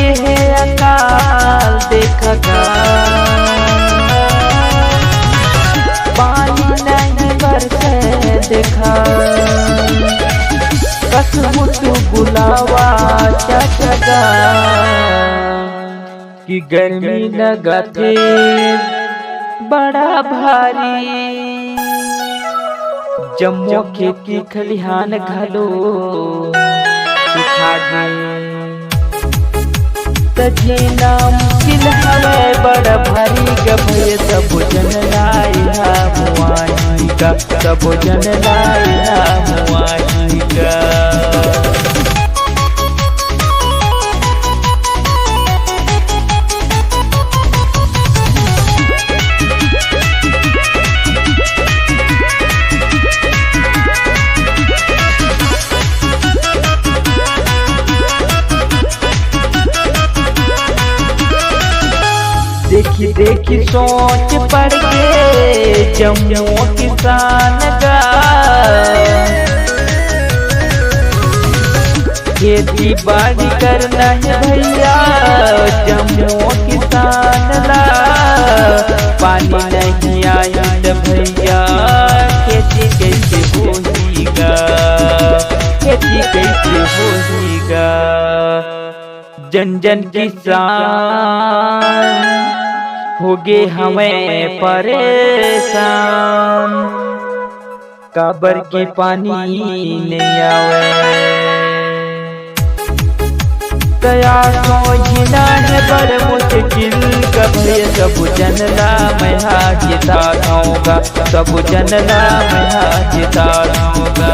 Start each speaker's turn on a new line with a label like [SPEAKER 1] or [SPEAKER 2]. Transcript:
[SPEAKER 1] के है अकाल देखगा, पानी नहीं बरसे देखा, कसम तू बुलावा चचगा कि गर्मी लगते बड़ा भारी, जम्मू खेती खलिहान घलो सुखा गए, तजीना मुश्किल हवे बड़ा भारी गभय सब जन लाया मुआई का, सब जन लाया मुआई का। देखी देखी सोच पड़ के जम्मू किसान का, खेती बाड़ी करना है भैया जम्मू किसान ला, पानी नहीं आया तो भैया खेती कैसे होगा, खेती कैसे होगा। जन जन किसान होगे हमें परेशान, काबर के पानी नहीं आवे, दया सोचना है बड़ मुश्किल कभी, सब जनला मैं हाजिता होगा, सब जनला मैं हाजिता होगा।